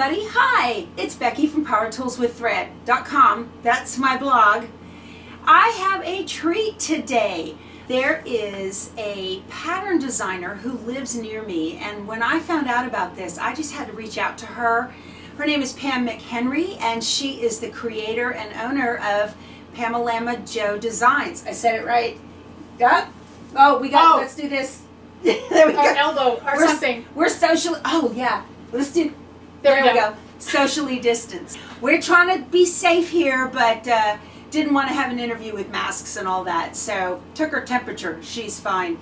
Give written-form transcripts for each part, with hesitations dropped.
everybody. Hi, it's Becky from PowerToolsWithThread.com. That's my blog. I have a treat today. There is a pattern designer who lives near me, and when I found out about this, I just had to reach out to her. Her name is McHenry, and she is the creator and owner of Pamalama Joe Designs. I said it right. Yep. Oh, let's do this. There we go. Elbow or something. We're socially, oh yeah. Let's do, there we go. Socially distanced. We're trying to be safe here, but didn't want to have an interview with masks and all that. So took her temperature. She's fine.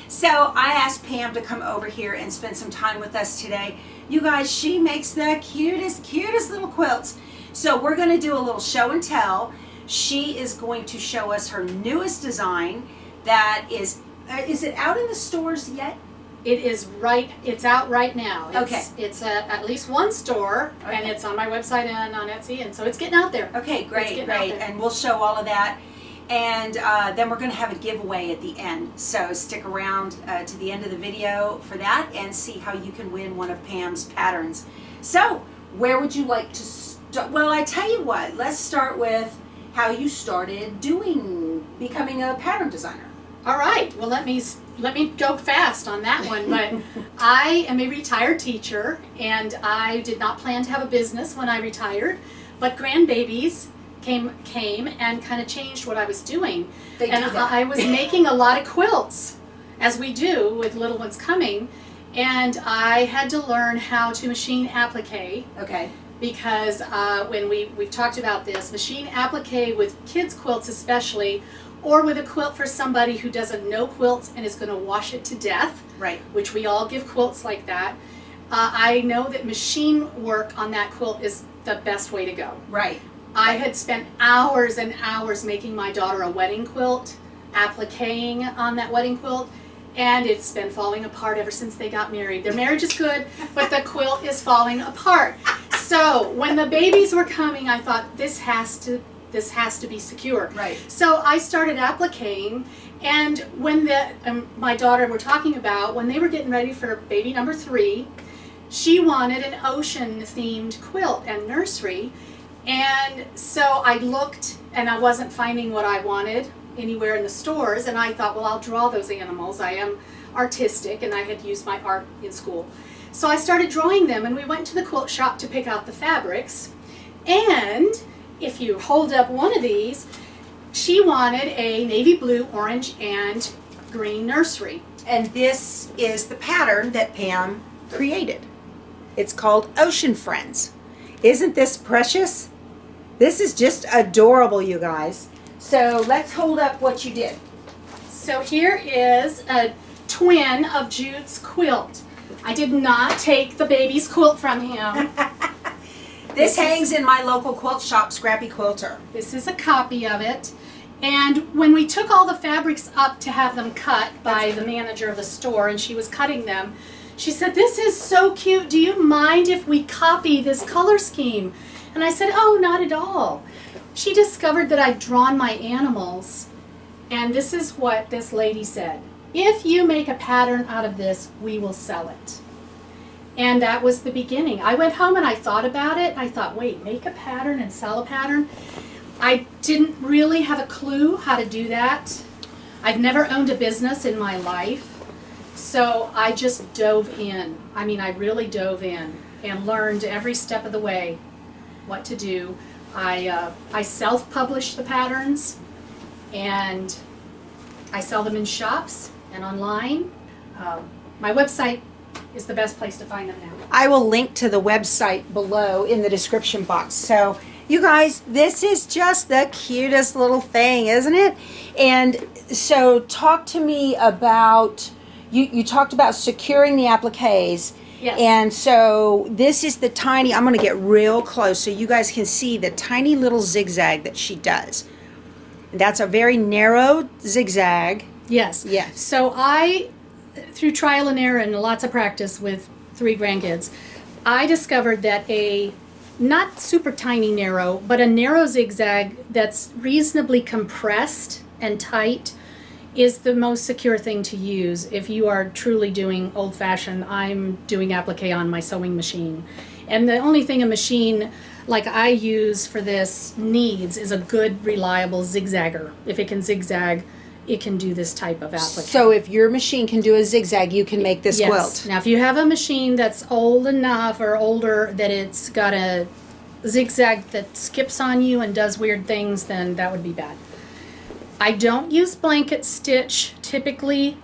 So I asked Pam to come over here and spend some time with us today. You guys, she makes the cutest little quilts. So we're going to do a little show and tell. She is going to show us her newest design that is it out in the stores yet? It is right, it's out right now. It's at least one store, okay. And it's on my website and on Etsy, and so it's getting out there. Okay, great. And we'll show all of that. And then we're going to have a giveaway at the end. So stick around to the end of the video for that and see how you can win one of Pam's patterns. So, where would you like to start? Well, I tell you what, let's start with how you started becoming a pattern designer. All right. Well, let me go fast on that one. But I am a retired teacher, and I did not plan to have a business when I retired. But grandbabies came and kind of changed what I was doing. I was making a lot of quilts, as we do with little ones coming, and I had to learn how to machine applique. Okay. Because when we've talked about this, machine applique with kids' quilts especially, or with a quilt for somebody who doesn't know quilts and is going to wash it to death, right? Which we all give quilts like that. I know that machine work on that quilt is the best way to go. Right. I had spent hours and hours making my daughter a wedding quilt, appliquing on that wedding quilt, and it's been falling apart ever since they got married. Their marriage is good, but the quilt is falling apart. So when the babies were coming, I thought this has to be secure. Right. So I started appliquing, and when my daughter were talking about when they were getting ready for baby number 3, she wanted an ocean themed quilt and nursery, and so I looked and I wasn't finding what I wanted anywhere in the stores, and I thought, well, I'll draw those animals. I am artistic, and I had used my art in school. So I started drawing them, and we went to the quilt shop to pick out the fabrics, and if you hold up one of these, she wanted a navy blue, orange, and green nursery. And this is the pattern that Pam created. It's called Ocean Friends. Isn't this precious? This is just adorable, you guys. So let's hold up what you did. So here is a twin of Jude's quilt. I did not take the baby's quilt from him. This hangs in my local quilt shop, Scrappy Quilter. This is a copy of it. And when we took all the fabrics up to have them cut by the manager of the store, and she was cutting them, she said, "This is so cute. Do you mind if we copy this color scheme?" And I said, "Oh, not at all." She discovered that I'd drawn my animals, and this is what this lady said: "If you make a pattern out of this, we will sell it." And that was the beginning. I went home and I thought about it. I thought, wait, make a pattern and sell a pattern? I didn't really have a clue how to do that. I've never owned a business in my life. So I just dove in. I mean, I really dove in and learned every step of the way what to do. I self-publish the patterns, and I sell them in shops and online. My website is the best place to find them now. I will link to the website below in the description box. So you guys, this is just the cutest little thing, isn't it? And so talk to me about, you talked about securing the appliques. Yes. And so this is the tiny, I'm going to get real close so you guys can see the tiny little zigzag that she does. That's a very narrow zigzag. Yes. Yes. So through trial and error and lots of practice with 3 grandkids, I discovered that a not super tiny narrow, but a narrow zigzag that's reasonably compressed and tight is the most secure thing to use if you are truly doing old-fashioned. I'm doing applique on my sewing machine. And the only thing a machine like I use for this needs is a good, reliable zigzagger. If it can zigzag, it can do this type of applique. So if your machine can do a zigzag, you can make this Yes. quilt. Now, if you have a machine that's old enough or older that it's got a zigzag that skips on you and does weird things, then that would be bad. I don't use blanket stitch typically,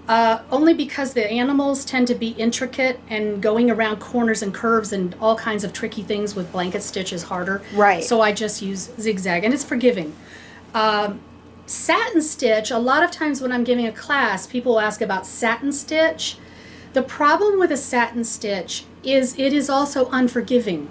only because the animals tend to be intricate, and going around corners and curves and all kinds of tricky things with blanket stitch is harder. Right. So I just use zigzag, and it's forgiving. Satin stitch, a lot of times when I'm giving a class, people will ask about satin stitch. The problem with a satin stitch is it is also unforgiving.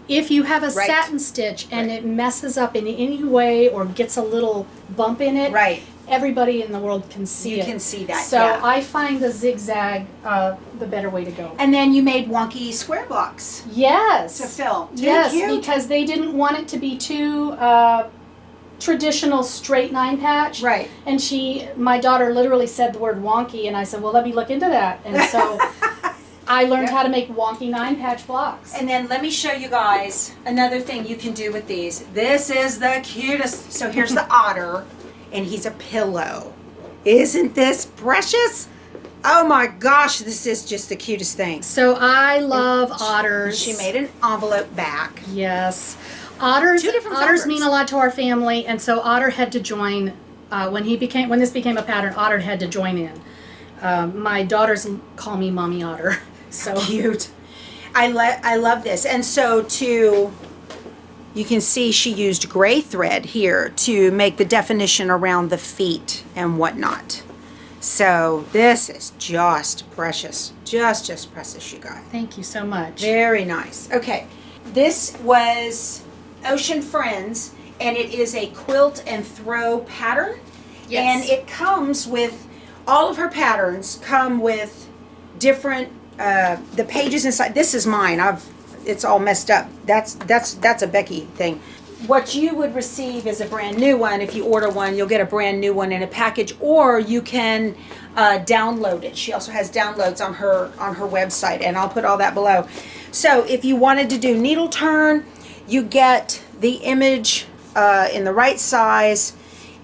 If you have a Right. satin stitch and it messes up in any way or gets a little bump in it, Right. everybody in the world can see You it. can see that, So yeah. I find the zigzag the better way to go. And then you made wonky square blocks Yes. to fill. Too Yes, cute. because they didn't want it to be too traditional straight 9 patch. Right. And my daughter literally said the word wonky, and I said, well, let me look into that. And so I learned Yep. how to make wonky 9 patch blocks. And then let me show you guys another thing you can do with these. This is the cutest. So here's the otter, and he's a pillow. Isn't this precious? Oh my gosh, this is just the cutest thing. So I love otters. She made an envelope back. Yes. Otters Two different otters fabrics. mean a lot to our family, and so Otter had to join when this became a pattern. Otter had to join in. My daughters call me Mommy Otter. So Cute. I love this. And so you can see she used gray thread here to make the definition around the feet and whatnot. So this is just precious. Just precious, you guys. thank you so much. Very nice. Okay. This was Ocean Friends, and it is a quilt and throw pattern. Yes. And it comes with, all of her patterns come with different, the pages inside. This is mine. It's all messed up. That's a Becky thing. What you would receive is a brand new one. If you order one, you'll get a brand new one in a package, or you can download it. She also has downloads on her website, and I'll put all that below. So if you wanted to do needle turn, you get the image in the right size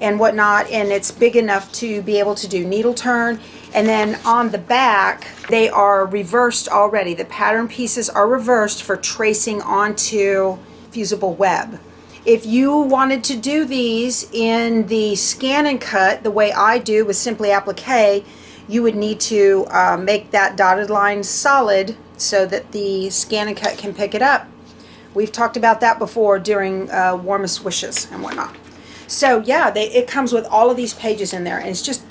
and whatnot, and it's big enough to be able to do needle turn. And then on the back, they are reversed already. The pattern pieces are reversed for tracing onto fusible web. If you wanted to do these in the scan and cut the way I do with Simply Applique, you would need to make that dotted line solid so that the scan and cut can pick it up. We've talked about that before during Warmest Wishes and whatnot. So yeah, it comes with all of these pages in there, and it's just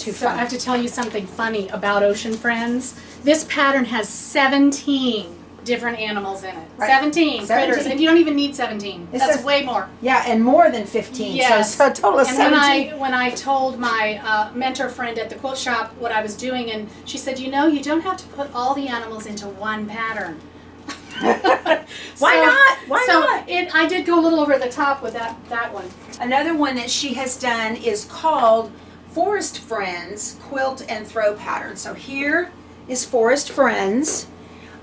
too So I fun. have to tell you something funny about Ocean Friends. This pattern has 17 different animals in it. Right. 17 critters, 17. and you don't even need 17. It That's says- way more. Yeah, and more than 15. Yes. So a total of And 17. when I told my mentor friend at the quilt shop what I was doing, and she said, you don't have to put all the animals into one pattern. Why not? Why so not? I did go a little over the top with that one. Another one that she has done is called Forest Friends Quilt and Throw Pattern. So here is Forest Friends.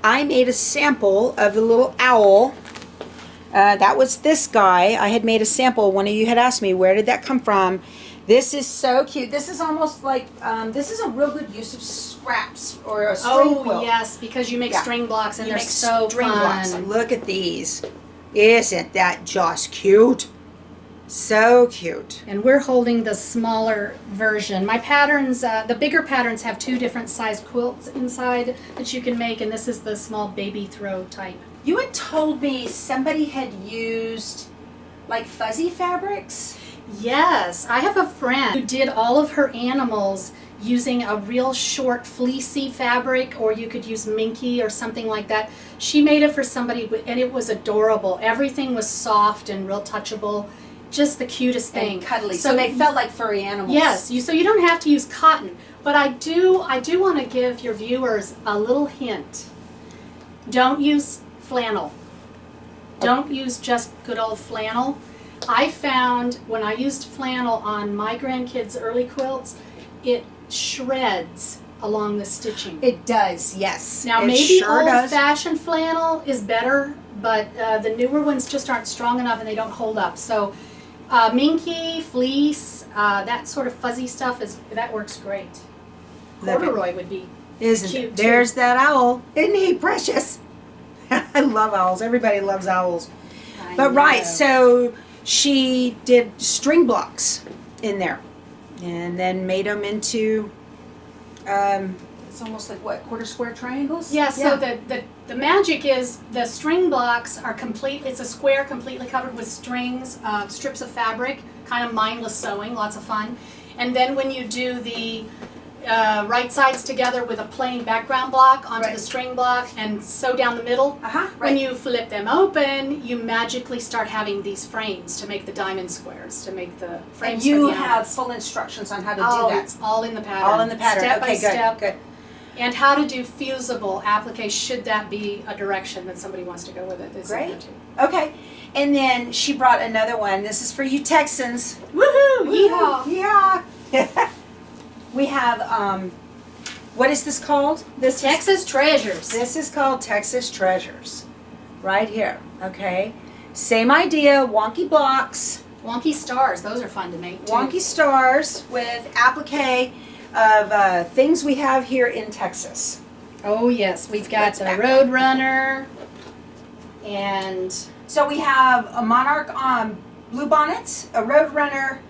I made a sample of the little owl. That was this guy. I had made a sample. One of you had asked me, where did that come from? This is so cute. This is almost like, this is a real good use of scraps or a string quilt. Yes, because you make Yeah. string blocks, and You they're make so string fun. blocks. Look at these. Isn't that just cute? So cute. And we're holding the smaller version. My patterns, the bigger patterns have 2 different sized quilts inside that you can make, and this is the small baby throw type. You had told me somebody had used like fuzzy fabrics. Yes, I have a friend who did all of her animals using a real short fleecy fabric, or you could use minky or something like that. She made it for somebody, and it was adorable. Everything was soft and real touchable. Just the cutest thing. And cuddly. So they felt like furry animals. Yes, so you don't have to use cotton, but I do want to give your viewers a little hint. Don't use flannel. Don't use just good old flannel. I found when I used flannel on my grandkids' early quilts, it shreds along the stitching. It does, yes. Now, it maybe sure does. old-fashioned flannel is better, but the newer ones just aren't strong enough and they don't hold up. So minky, fleece, that sort of fuzzy stuff, that works great. Corduroy would be Isn't cute it? There's too. that owl. Isn't he precious? I love owls. Everybody loves owls. But right, so she did string blocks in there and then made them into it's almost like what, quarter square triangles? Yeah, so the magic is the string blocks are complete. It's a square completely covered with strings, strips of fabric, kind of mindless sewing, lots of fun. And then when you do the right sides together with a plain background block onto the string block and sew down the middle, when you flip them open, you magically start having these frames to make the diamond squares, to make the frames. And you for the have full instructions on how to do that. It's all in the pattern. All in the pattern. Step Okay, by step. good. And how to do fusible appliques, should that be a direction that somebody wants to go with it. It's in there too. Okay. And then she brought another one. This is for you Texans. Woohoo! Yeehaw! Yeah. We have, what is this called? This Texas Treasures. This is called Texas Treasures. Right here. Okay. Same idea. Wonky blocks. Wonky stars. Those are fun to make too. Wonky stars with applique of things we have here in Texas. Oh yes, we've got Let's the back Road Runner, and So we have a monarch blue bonnets, a road runner,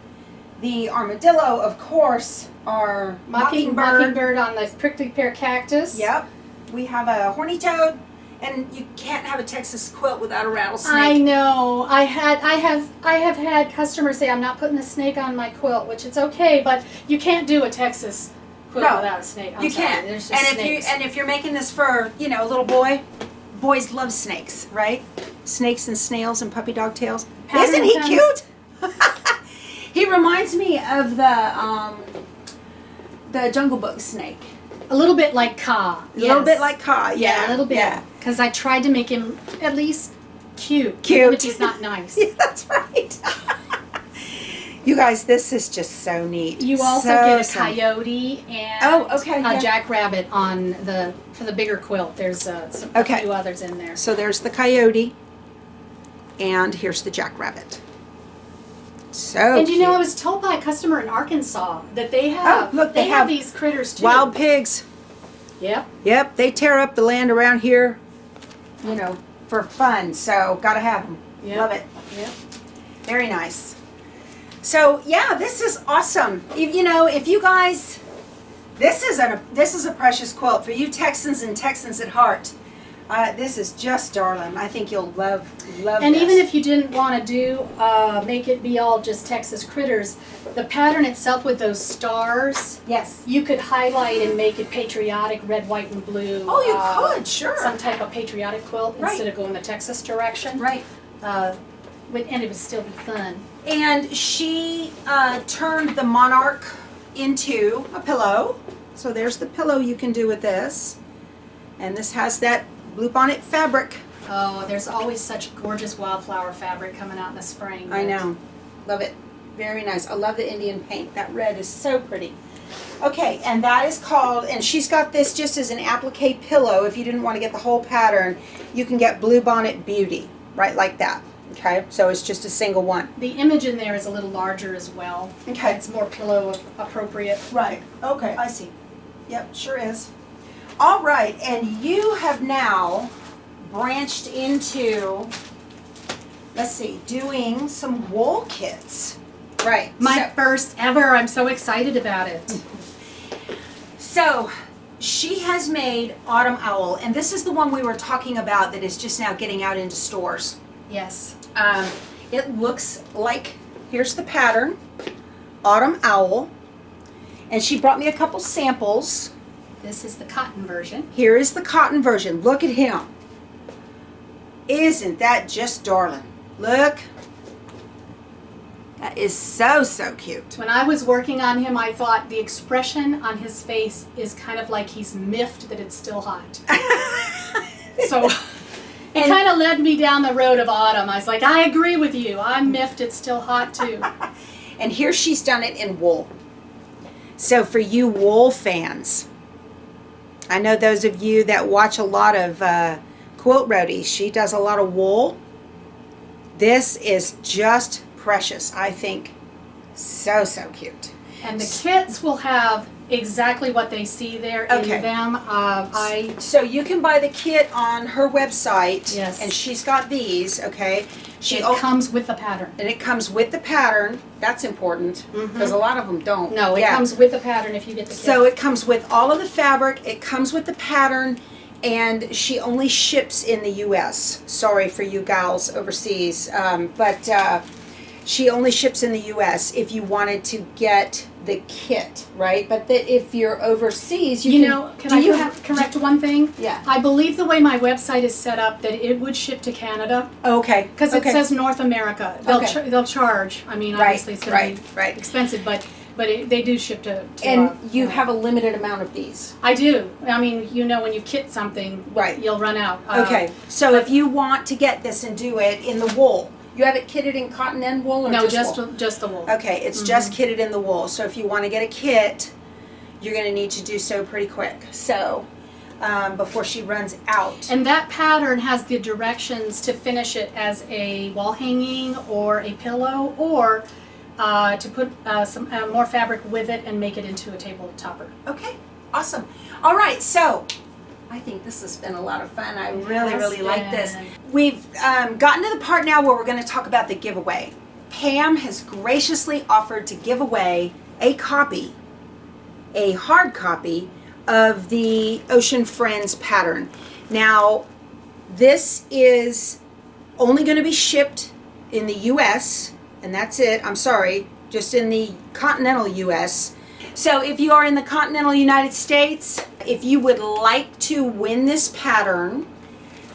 the armadillo, of course, our mockingbird on the prickly pear cactus. Yep. We have a horny toad, and you can't have a Texas quilt without a rattlesnake. I know. I have had customers say I'm not putting a snake on my quilt, which it's okay, but you can't do a Texas quilt without a snake. I'm you sorry, can't. There's just snakes. And if you're making this for a little boy, boys love snakes, right? Snakes and snails and puppy dog tails. Pattern Isn't he pens. cute? He reminds me of the Jungle Book snake. A little bit like Ka. A little bit like Ka, Yeah, a little bit. Yeah. Because I tried to make him at least cute. Cute. Even if he's not nice. Yeah, that's right. You guys, this is just so neat. You also get a coyote and yeah. a jackrabbit for the bigger quilt. There's a few others in there. So there's the coyote, and here's the jackrabbit. So And cute. I was told by a customer in Arkansas that they have they have these critters too. wild pigs. Yep. Yep, they tear up the land around here, for fun. So gotta have them. Yep. Love it. Yep. Very nice. So yeah, this is awesome. If you guys, this is a precious quilt for you Texans and Texans at heart. This is just darling. I think you'll love And this. even if you didn't want to make it be all just Texas critters, the pattern itself with those stars, yes, you could highlight and make it patriotic, red, white, and blue. oh, you could, sure, Some type of patriotic quilt Right. instead of going the Texas direction. right. And it would still be fun. And she turned the monarch into a pillow. So there's the pillow you can do with this, and this has that bluebonnet fabric. Oh, there's always such gorgeous wildflower fabric coming out in the spring. I know. Love it. Very nice. I love the Indian paint. That red is so pretty. Okay, and that is called, and she's got this just as an applique pillow. If you didn't want to get the whole pattern, you can get Bluebonnet Beauty, right like that. Okay, so it's just a single one. The image in there is a little larger as well. Okay. It's more pillow appropriate. Right. Okay, I see. Yep, sure is. All right, and you have now branched into, let's see, doing some wool kits. Right. My first ever. I'm so excited about it. So she has made Autumn Owl, and this is the one we were talking about that is just now getting out into stores. Yes. It looks like, here's the pattern, Autumn Owl, and she brought me a couple samples. This is the cotton version. Here is the cotton version. Look at him. Isn't that just darling? Look. That is so, so cute. When I was working on him, I thought the expression on his face is kind of like he's miffed that it's still hot. So, It kind of led me down the road of autumn. I was like, I agree with you. I'm miffed. It's still hot too. And here she's done it in wool. So for you wool fans, I know those of you that watch a lot of Quilt Roadies, she does a lot of wool. This is just precious. I think so cute. And the kits will have exactly what they see there in them. So you can buy the kit on her website. Yes. And she's got these, okay? It comes with the pattern. And it comes with the pattern. That's important because a lot of them don't. No, it comes with the pattern if you get the kit. So it comes with all of the fabric. It comes with the pattern. And she only ships in the U.S. Sorry for you gals overseas. But she only ships in the U.S. if you wanted to get the kit, right? But if you're overseas, can I correct one thing? Yeah. I believe the way my website is set up that it would ship to Canada. Okay. Because it says North America. They'll charge. I mean, obviously it's going to be expensive, but they do ship to and you have a limited amount of these. I do. I mean, when you kit something, you'll run out. Okay. So if you want to get this and do it in the wool, you have it kitted in cotton and wool, or just wool? Just the wool. Okay, it's just kitted in the wool. So if you want to get a kit, you're going to need to do so pretty quick. So before she runs out. And that pattern has the directions to finish it as a wall hanging or a pillow, or to put some more fabric with it and make it into a table topper. Okay, awesome. All right, so I think this has been a lot of fun. I really like this. We've gotten to the part now where we're going to talk about the giveaway. Pam has graciously offered to give away a copy, a hard copy of the Ocean Friends pattern. Now, this is only going to be shipped in the U.S., and that's it. I'm sorry, just in the continental U.S. So if you are in the continental United States, if you would like to win this pattern,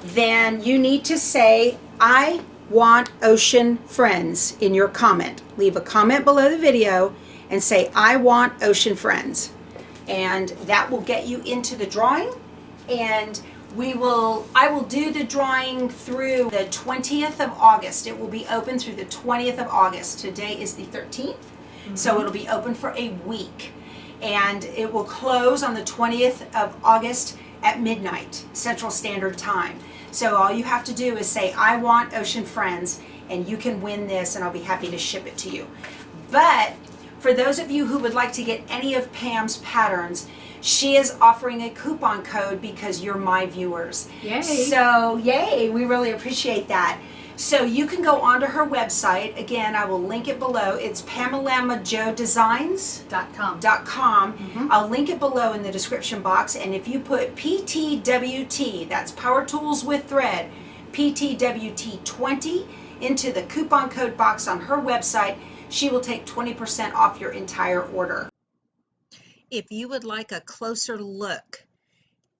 then you need to say, I want Ocean Friends in your comment. Leave a comment below the video and say, I want Ocean Friends. And that will get you into the drawing. And I will do the drawing through the 20th of August. It will be open through the 20th of August. Today is the 13th. So it'll be open for a week, and it will close on the 20th of August at midnight Central Standard Time. So all you have to do is say, I want Ocean Friends, and you can win this, and I'll be happy to ship it to you. But for those of you who would like to get any of Pam's patterns, she is offering a coupon code because you're my viewers. Yay. So yay, we really appreciate that. So you can go onto her website. Again, I will link it below. It's PamalamaJoeDesigns.com. I'll link it below in the description box. And if you put PTWT, that's Power Tools with Thread, PTWT20 into the coupon code box on her website, she will take 20% off your entire order. If you would like a closer look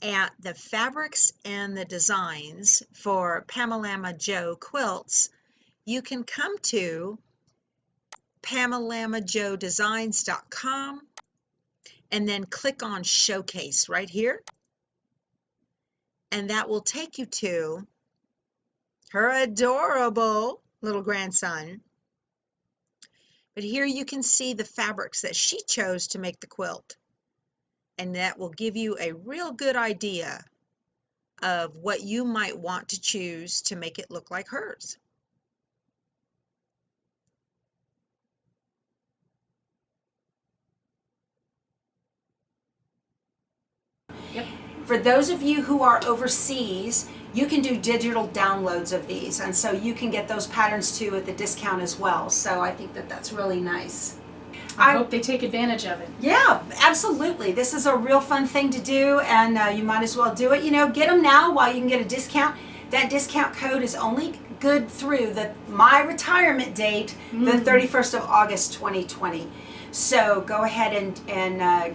at the fabrics and the designs for Pamalama Joe quilts, you can come to PamalamaJoeDesigns.com and then click on Showcase right here, and that will take you to her adorable little grandson. But here you can see the fabrics that she chose to make the quilt. And that will give you a real good idea of what you might want to choose to make it look like hers. Yep. For those of you who are overseas, you can do digital downloads of these, and so you can get those patterns too at the discount as well. So I think that that's really nice. I hope they take advantage of it. Yeah, absolutely. This is a real fun thing to do, and you might as well do it. Get them now while you can get a discount. That discount code is only good through my retirement date, the 31st of August 2020. So go ahead and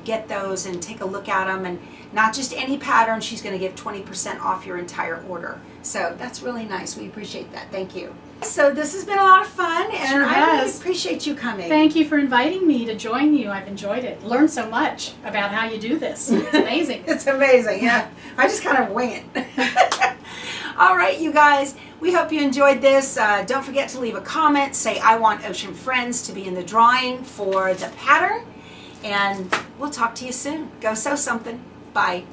get those and take a look at them. And not just any pattern, she's going to give 20% off your entire order. So that's really nice. We appreciate that. Thank you. So this has been a lot of fun, and I really appreciate you coming. Thank you for inviting me to join you. I've enjoyed it. Learned so much about how you do this. It's amazing. It's amazing, yeah. I just kind of wing it. All right, you guys, we hope you enjoyed this. Don't forget to leave a comment. Say, I want Ocean Friends to be in the drawing for the pattern. And we'll talk to you soon. Go sew something. Bye.